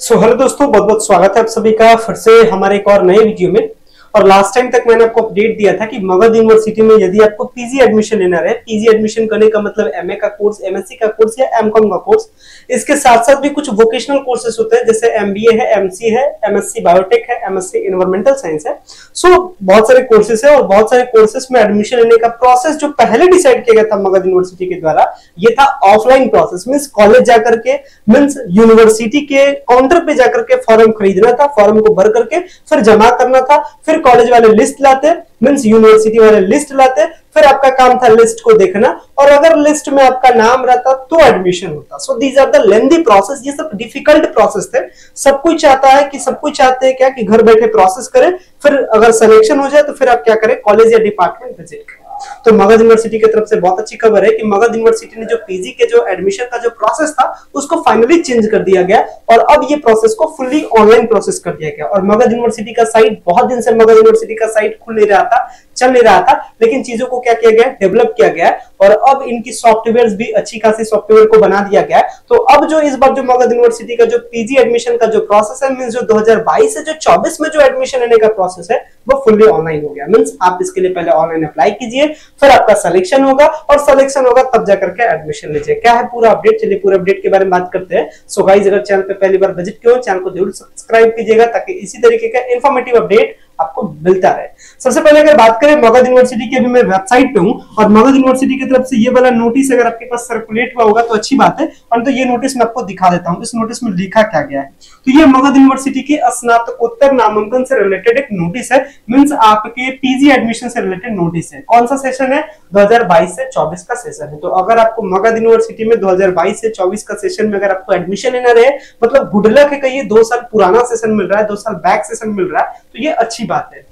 Hello दोस्तों, बहुत बहुत स्वागत है आप सभी का फिर से हमारे एक और नए वीडियो में। और लास्ट टाइम तक मैंने आपको अपडेट दिया था कि मगध यूनिवर्सिटी में यदि आपको पीजी एडमिशन लेना है, पीजी एडमिशन करने का मतलब एमए का कोर्स, एमएससी का कोर्स या एमकॉम का कोर्स, इसके साथ साथ भी कुछ वोकेशनल कोर्सेज होते हैं जैसे एमबीए है, एमसी है, एमएससी बायोटेक है, एमएससी एनवायरमेंटल साइंस है। सो बहुत सारे कोर्सेज है और बहुत सारे कोर्सेज में एडमिशन लेने का प्रोसेस जो पहले डिसाइड किया गया था मगध यूनिवर्सिटी के द्वारा, ये था ऑफलाइन प्रोसेस। मींस कॉलेज जाकर के, मींस यूनिवर्सिटी के काउंटर पे जाकर के फॉर्म खरीदना था, फॉर्म को भर करके फिर जमा करना था, फिर कॉलेज वाले लिस्ट लाते, मींस यूनिवर्सिटी वाले लिस्ट लाते, फिर आपका काम था लिस्ट को देखना और अगर लिस्ट में आपका नाम रहता तो एडमिशन होता। So these are the lengthy process. ये सब डिफिकल्ट प्रोसेस थे। सब कोई चाहता है कि सब कोई चाहते हैं क्या कि घर बैठे प्रोसेस करें, फिर अगर सिलेक्शन हो जाए तो फिर आप क्या करें, कॉलेज या डिपार्टमेंट विजिट करें। तो मगध यूनिवर्सिटी की तरफ से बहुत अच्छी खबर है कि मगध यूनिवर्सिटी ने जो पीजी के जो एडमिशन का जो प्रोसेस था उसको फाइनली चेंज कर दिया गया और अब ये प्रोसेस को फुल्ली ऑनलाइन प्रोसेस कर दिया गया। और मगध यूनिवर्सिटी का साइट, बहुत दिन से मगध यूनिवर्सिटी का साइट खुल नहीं रहा था, चल नहीं रहा था, लेकिन चीजों को क्या किया गया, डेवलप किया गया और अब इनकी सॉफ्टवेयर भी अच्छी खासी सॉफ्टवेयर को बना दिया गया। तो अब जो इस बार जो मगध यूनिवर्सिटी का जो पीजी एडमिशन का जो प्रोसेस है, मींस जो 2022 से जो 24 में जो एडमिशन लेने का प्रोसेस है वो फुल्ली ऑनलाइन हो गया। मींस आप इसके लिए पहले ऑनलाइन अप्लाई कीजिए, फिर आपका सिलेक्शन होगा और सिलेक्शन होगा तब जाकर के एडमिशन लीजिए। क्या है पूरा अपडेट, चलिए पूरा अपडेट के बारे में बात करते हैं। सो गाइस, अगर चैनल पे पहली बार विजिट किए हो, चैनल को जरूर सब्सक्राइब कीजिएगा ताकि इसी तरीके का इंफॉर्मेटिव अपडेट आपको मिलता रहे। सबसे पहले अगर बात करें मगध यूनिवर्सिटी की, अभी मैं वेबसाइट पे हूं और मगध यूनिवर्सिटी की तरफ से ये वाला नोटिस अगर आपके पास सर्कुलेट हुआ होगा तो अच्छी बात है, और तो ये नोटिस मैं आपको दिखा देता हूं। इस नोटिस में लिखा क्या गया है, तो ये मगध यूनिवर्सिटी के स्नातकोत्तर नामांकन से रिलेटेड एक नोटिस है। मींस आपके पीजी एडमिशन से रिलेटेड नोटिस है। कौन सा सेशन है, 2022 से 24 का सेशन है। तो अगर आपको मगध यूनिवर्सिटी में 2022 से 24 का सेशन में अगर आपको एडमिशन लेना रहे, मतलब गुड लक है कि ये 2 साल पुराना सेशन मिल रहा है, 2 साल बैक सेशन मिल रहा है, तो ये अच्छी बात है।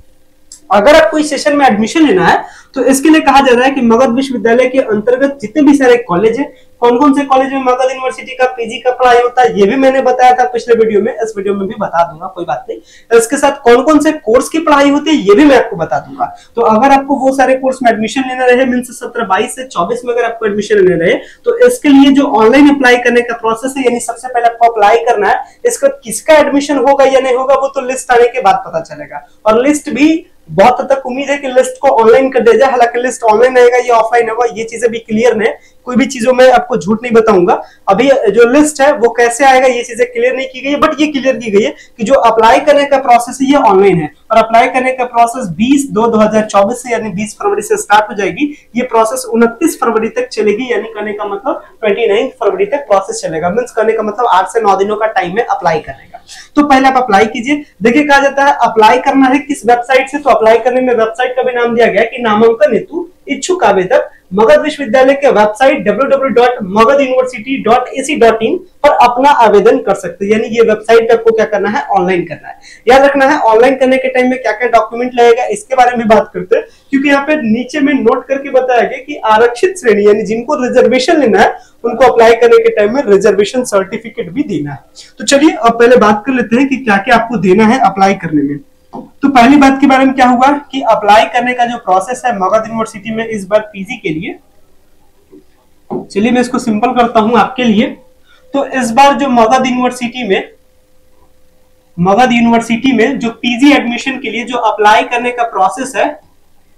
अगर आपको इस सेशन में एडमिशन लेना है तो इसके लिए कहा जा रहा है कि मगध विश्वविद्यालय के अंतर्गत जितने भी सारे कॉलेज हैं, कौन कौन से कॉलेज में मगध यूनिवर्सिटी का पीजी का पढ़ाई होता है ये भी मैंने बताया था पिछले वीडियो में, इस वीडियो में भी बता दूंगा, कोई बात नहीं। इसके साथ कौन कौन से कोर्स की पढ़ाई होती है ये भी मैं आपको बता दूंगा। तो अगर आपको वो सारे कोर्स में एडमिशन लेना रहे, मींस 17-22 से 24 में अगर आपको एडमिशन लेना रहे, तो इसके लिए जो ऑनलाइन अप्लाई करने का प्रोसेस है, यानी सबसे पहले आपको अप्लाई करना है। इसका किसका एडमिशन होगा या नहीं होगा वो तो लिस्ट आने के बाद पता चलेगा, और लिस्ट भी बहुत हद तक उम्मीद है कि लिस्ट को ऑनलाइन कर दिया जाए। हालांकि लिस्ट ऑनलाइन आएगा या ऑफलाइन होगा ये चीजें भी क्लियर नहीं, कोई भी चीजों में आपको झूठ नहीं बताऊंगा। अभी जो लिस्ट है वो कैसे आएगा ये चीजें क्लियर नहीं की गई है, बट ये क्लियर की गई है कि जो अप्लाई करने का प्रोसेस है ये ऑनलाइन है और अप्लाई करने का प्रोसेस 20/2/2024 से यानी 20 फरवरी से स्टार्ट हो जाएगी। ये प्रोसेस 29 फरवरी तक चलेगी, यानी करने का मतलब 29 फरवरी तक प्रोसेस चलेगा। मींस करने का मतलब 8 से 9 दिनों का टाइम है अप्लाई करने का। तो पहले आप अप्लाई कीजिए। देखिए कहा जाता है अप्लाई करना है किस वेबसाइट से, तो अप्लाई करने में वेबसाइट का भी नाम दिया गया कि नामांकन हेतु इच्छुक आवेदक मगध विश्वविद्यालय के वेबसाइट www.magaduniversity.ac.in पर अपना आवेदन कर सकते हैं। यानी ये वेबसाइट पे आपको क्या करना है, ऑनलाइन करना है। याद रखना है ऑनलाइन करने के टाइम में क्या क्या डॉक्यूमेंट लगेगा इसके बारे में बात करते हैं, क्योंकि यहाँ पे नीचे में नोट करके बताया गया कि आरक्षित श्रेणी यानी जिनको रिजर्वेशन लेना है उनको अप्लाई करने के टाइम में रिजर्वेशन सर्टिफिकेट भी देना है। तो चलिए अब पहले बात कर लेते हैं कि क्या क्या आपको देना है अप्लाई करने में। तो पहली बात के बारे में क्या हुआ कि अप्लाई करने का जो प्रोसेस है मगध यूनिवर्सिटी में इस बार पीजी के लिए, चलिए मैं इसको सिंपल करता हूं आपके लिए। तो इस बार जो मगध यूनिवर्सिटी में जो पीजी एडमिशन के लिए जो अप्लाई करने का प्रोसेस है,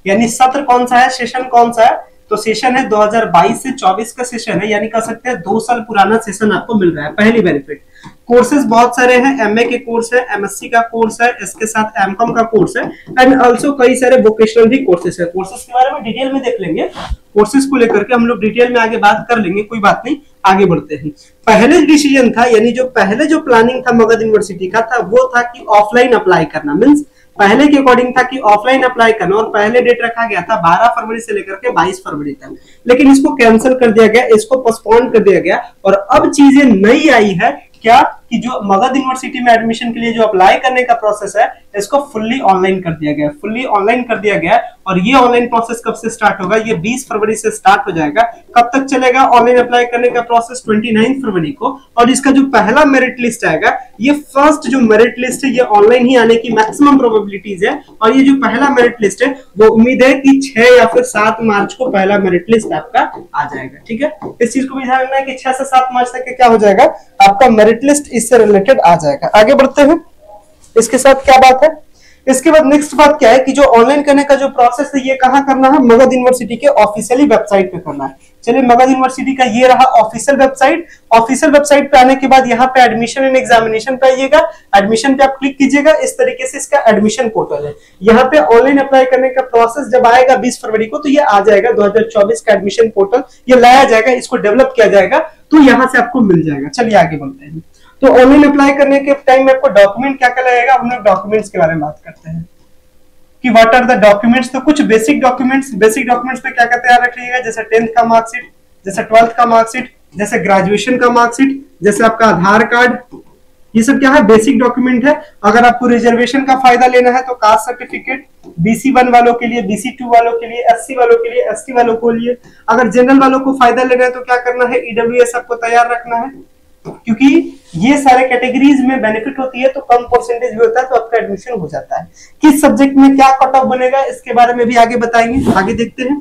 यानी सत्र कौन सा है, सेशन कौन सा है, तो सेशन है 2022 से 24 का सेशन है, यानी कह सकते हैं 2 साल पुराना सेशन आपको मिल रहा है। पहली बेनिफिट, कोर्सेज बहुत सारे हैं, एमए के कोर्स है, एमएससी का कोर्स है, इसके साथ एमकॉम का कोर्स है एंड आल्सो कई सारे वोकेशनल भी कोर्सेज है। कोर्सेज के बारे में डिटेल में देख लेंगे, कोर्सेज को लेकर के हम लोग डिटेल में आगे बात कर लेंगे, कोई बात नहीं, आगे बढ़ते हैं। पहले डिसीजन था, यानी जो पहले जो प्लानिंग था मगध यूनिवर्सिटी का था वो था कि ऑफलाइन अप्लाई करना। मींस पहले के अकॉर्डिंग था कि ऑफलाइन अप्लाई करना और पहले डेट रखा गया था 12 फरवरी से लेकर के 22 फरवरी तक, लेकिन इसको कैंसिल कर दिया गया, इसको पोस्टपोन कर दिया गया और अब चीजें नई आई है क्या कि जो मगध यूनिवर्सिटी में एडमिशन के लिए जो अप्लाई करने का प्रोसेस है इसको फुल्ली ऑनलाइन कर दिया गया, फुल्ली ऑनलाइन कर दिया गया। और ये ऑनलाइन प्रोसेस कब से स्टार्ट होगा, ये 20 फरवरी से स्टार्ट हो जाएगा। कब तक चलेगा ऑनलाइन अप्लाई करने का प्रोसेस, 29 फरवरी को। और इसका जो पहला मेरिट लिस्ट आएगा, ये फर्स्ट जो मेरिट लिस्ट है ये ऑनलाइन ही आने की मैक्सिमम प्रोबेबिलिटीज है। और ये जो पहला मेरिट लिस्ट है वो उम्मीद है कि 6 या फिर 7 मार्च को पहला मेरिट लिस्ट आपका आ जाएगा। ठीक है, इस चीज को भी ध्यान रखना है कि 6 से 7 मार्च तक क्या हो जाएगा, आपका मेरिट लिस्ट इससे रिलेटेड आ जाएगा। आगे बढ़ते हैं, इसके साथ क्या बात है। इसके बाद नेक्स्ट बात क्या है कि जो ऑनलाइन करने का जो प्रोसेस है ये कहाँ करना है, मगध यूनिवर्सिटी के ऑफिशियली वेबसाइट पे करना है। चलिए मगध यूनिवर्सिटी का ये रहा ऑफिशियल वेबसाइट। ऑफिशियल वेबसाइट पे आने के बाद यहाँ पे एडमिशन एंड एग्जामिनेशन पे आइएगा, एडमिशन पे आप क्लिक कीजिएगा। इस तरीके से इसका एडमिशन पोर्टल है। यहाँ पे ऑनलाइन अप्लाई करने का प्रोसेस जब आएगा 20 फरवरी को, तो ये आ जाएगा 2024 का एडमिशन पोर्टल, ये लाया जाएगा, इसको डेवलप किया जाएगा, तो यहाँ से आपको मिल जाएगा। चलिए आगे बढ़ते हैं। तो ऑनलाइन अप्लाई करने के टाइम में आपको डॉक्यूमेंट क्या क्या लगेगा, हम लोग डॉक्यूमेंट्स के बारे में बात करते हैं कि व्हाट आर द डॉक्यूमेंट्स। तो कुछ बेसिक डॉक्यूमेंट्स पे क्या क्या तैयार रखिएगा, जैसे 10th का मार्कशीट, जैसे 12th का मार्कशीट, जैसे ग्रेजुएशन का मार्कशीट, जैसे आपका आधार कार्ड, ये सब क्या है, बेसिक डॉक्यूमेंट है। अगर आपको रिजर्वेशन का फायदा लेना है तो कास्ट सर्टिफिकेट, BC1 वालों के लिए, BC2 वालों के लिए, SC वालों के लिए, ST वालों के लिए। अगर जनरल वालों को फायदा लेना है तो क्या करना है, EWS आपको तैयार रखना है, क्योंकि ये सारे कैटेगरीज में बेनिफिट होती है, तो कम परसेंटेज भी होता है तो आपका एडमिशन हो जाता है। किस सब्जेक्ट में क्या कट ऑफ बनेगा इसके बारे में भी आगे बताएंगे। आगे देखते हैं,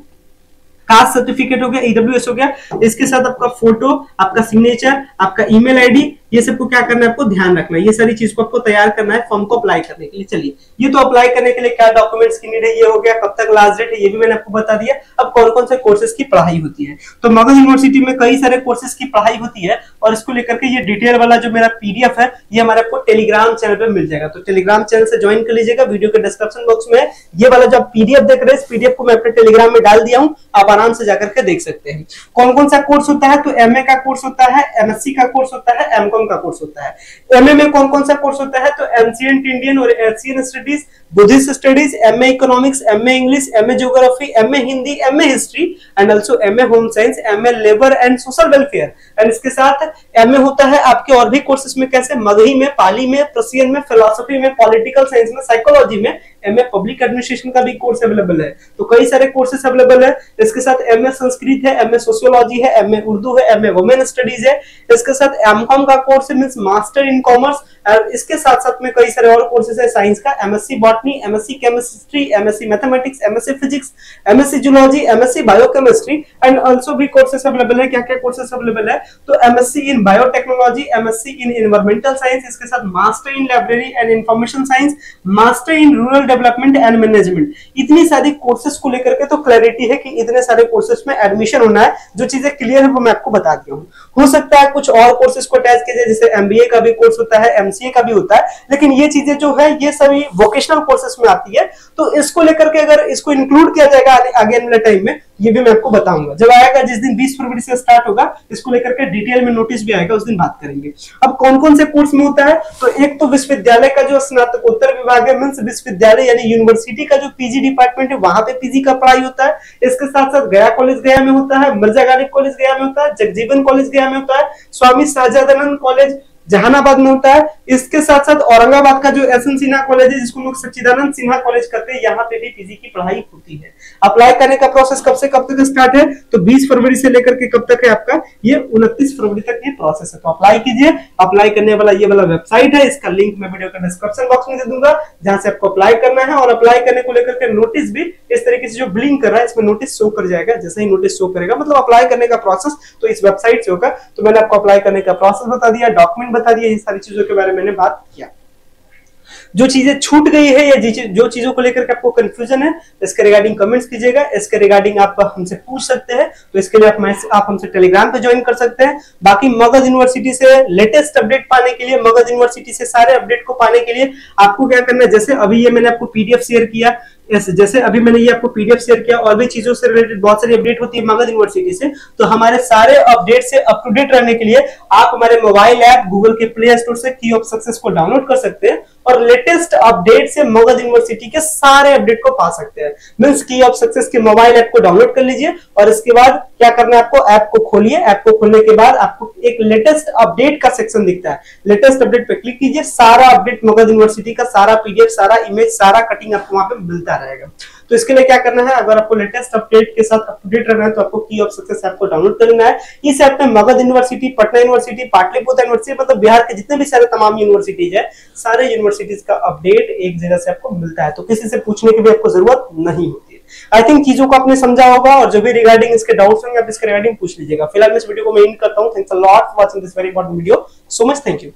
कास्ट सर्टिफिकेट हो गया, EWS हो गया, इसके साथ आपका फोटो, आपका सिग्नेचर, आपका ईमेल आईडी, ये सबको क्या करना है, आपको ध्यान रखना है। ये सारी चीज को आपको तैयार करना है फॉर्म को अप्लाई करने के लिए। चलिए, ये तो अप्लाई करने के लिए क्या डॉक्यूमेंट्स की नीड है, ये हो गया। कब तक लास्ट डेट है ये भी मैंने आपको बता दिया। अब कौन कौन से कोर्सेज की पढ़ाई होती है, तो मगध यूनिवर्सिटी में कई सारे कोर्सेज की पढ़ाई होती है, और इसको लेकर के ये डिटेल वाला जो मेरा PDF है ये हमारे आपको टेलीग्राम चैनल पे मिल जाएगा। तो टेलीग्राम चैनल से ज्वाइन कर लीजिएगा। वीडियो के डिस्क्रिप्शन बॉक्स में ये वाला जो PDF देख रहे हैं, इस PDF को मैं अपने टेलीग्राम में डाल दिया हूँ, आप आराम से जाकर के देख सकते हैं। कौन कौन सा कोर्स होता है, तो MA का कोर्स होता है, MSc का कोर्स होता है, MCOM का कोर्स होता है। MA में कौन कौन सा कोर्स होता है, तो एंशिएंट इंडियन और Asian studies, Buddhist studies, MA economics, MA English, MA geography, MA Hindi, MA history and also MA home science, MA labour and social welfare. And इसके साथ MA होता है आपके और भी कोर्सेज में, कैसे मगही में, पाली में, प्रसियन में, फिलोसफी में, पॉलिटिकल साइंस में, साइकोलॉजी में, MA पब्लिक एडमिनिस्ट्रेशन का भी कोर्स अवेलेबल है। तो कई सारे कोर्सेज अवेलेबल है। इसके साथ MA संस्कृत है, MA सोशियोलॉजी है, MA उर्दू है, MA वुमेन स्टडीज है। इसके साथ MCOM का कोर्स है, मींस मास्टर इन कॉमर्स। और इसके साथ साथ में कई सारे और कोर्सेज है साइंस का, MSc botany, MSc chemistry, MSc mathematics, MSc physics, MSc zoology, MSc biochemistry and also भी कोर्सेज अवेलेबल है। क्या क्या कोर्सेज अवेलेबल है, तो MSc इन बायोटेक्नोलॉजी, MSc इन एनवायरमेंटल साइंस, इसके साथ master in library and information science, master in rural development and management. इतनी सारी कोर्सेज को लेकर के तो क्लैरिटी है कि इतने सारे कोर्सेज में एडमिशन होना है। जो चीजें क्लियर है वो मैं आपको बता दिया हूँ। हो सकता है कुछ और कोर्सेज को अटैच कीजिए, जैसे MBA का भी कोर्स होता है, MCA का भी होता है, लेकिन ये चीजें जो है ये सभी वोकेशनल कोर्सेज में आती है। तो इसको लेकर के अगर इसको इंक्लूड किया जाएगा आगे वाले टाइम में, ये भी मैं आपको बताऊंगा। जब आएगा जिस दिन 20 फरवरी से स्टार्ट होगा, इसको लेकर के डिटेल में नोटिस भी आएगा, उस दिन बात करेंगे। अब कौन कौन से कोर्स में होता है, तो एक तो विश्वविद्यालय का जो स्नातकोत्तर विभाग है, मींस विश्वविद्यालय यानी यूनिवर्सिटी का जो PG डिपार्टमेंट है, वहां पे PG का पढ़ाई होता है। इसके साथ साथ गया कॉलेज गया में होता है, मिर्जा गालिब कॉलेज गया में होता है, जगजीवन कॉलेज गया में होता है, स्वामी शाहजादानंद कॉलेज जहानाबाद में होता है। इसके साथ साथ औरंगाबाद का जो SN सिन्हा कॉलेज है, जिसको लोग सच्चिदानंद सिन्हा कॉलेज कहते हैं, यहाँ पे भी PG की पढ़ाई होती है। अप्लाई करने का प्रोसेस कब से कब तक स्टार्ट है, तो 20 फरवरी से लेकर के कब तक है आपका, ये 29 फरवरी तक ये प्रोसेस है। तो अप्लाई कीजिए। अप्लाई करने वाला ये वाला वेबसाइट है, इसका लिंक मैं वीडियो का डिस्क्रिप्शन बॉक्स में दे दूंगा, जहां से आपको अप्लाई करना है। और अप्लाई करने को लेकर के नोटिस भी इस तरीके से जो ब्लिंक कर रहा है, इसमें नोटिस शो कर जाएगा। जैसे ही नोटिस शो करेगा, मतलब अप्लाई करने का प्रोसेस तो इस वेबसाइट से होगा। तो मैंने आपको अप्लाई करने का प्रोसेस बता दिया, डॉक्यूमेंट बता दिया, ये सारी चीजों के बारे में मैंने बात किया। जो चीजें छूट गई है या जो चीजों को लेकर के आपको कंफ्यूजन है, इसके रिगार्डिंग कमेंट्स कीजिएगा। इसके रिगार्डिंग आप हमसे पूछ सकते हैं, तो इसके लिए आप हमसे टेलीग्राम पे ज्वाइन कर सकते हैं। बाकी मगध यूनिवर्सिटी से लेटेस्ट अपडेट पाने के लिए, मगध यूनिवर्सिटी से सारे अपडेट को पाने के लिए आपको क्या करना है, जैसे अभी ये मैंने आपको PDF शेयर किया, जैसे अभी मैंने ये आपको PDF शेयर किया, और भी चीजों से रिलेटेड बहुत सारी अपडेट होती है मगध यूनिवर्सिटी से। तो हमारे सारे अपडेट से अप टू डेट रहने के लिए आप हमारे मोबाइल ऐप गूगल के प्ले स्टोर से की ऑफ सक्सेस को डाउनलोड कर सकते हैं, और लेटेस्ट अपडेट से मगध यूनिवर्सिटी के सारे अपडेट को पा सकते हैं। मींस की ऑफ सक्सेस के मोबाइल ऐप को डाउनलोड कर लीजिए, और इसके बाद क्या करना है आपको, ऐप को खोलिए। ऐप को खोलने के बाद आपको एक लेटेस्ट अपडेट का सेक्शन दिखता है, लेटेस्ट अपडेट पे क्लिक कीजिए। सारा अपडेट मगध यूनिवर्सिटी का, सारा PDF, सारा इमेज, सारा कटिंग आपको वहां पे मिलता रहेगा। तो इसके लिए क्या करना है, अगर आपको लेटेस्ट अपडेट के साथ अप टू डेट रहना है, तो आपको की ऑफ सक्सेस ऐप को डाउनलोड कर लेना है। इस ऐप में Magadh university, Patna university, Pataliputra university, मतलब बिहार के जितने भी सारे तमाम यूनिवर्सिटीज है, सारे यूनिवर्सिटीज का अपडेट एक जगह से आपको मिलता है। तो किसी से पूछने की भी आपको जरूरत नहीं होती है। आई थिंक चीजों को आपने समझा होगा, और जो भी रिगार्डिंग इसके डाउट्स होंगे आप इसके रिगार्डिंग पूछ लीजिएगा। फिलहाल मैं इस वीडियो को मैं एंड करता हूं। Thanks a lot for watching this very important video. So much thank you.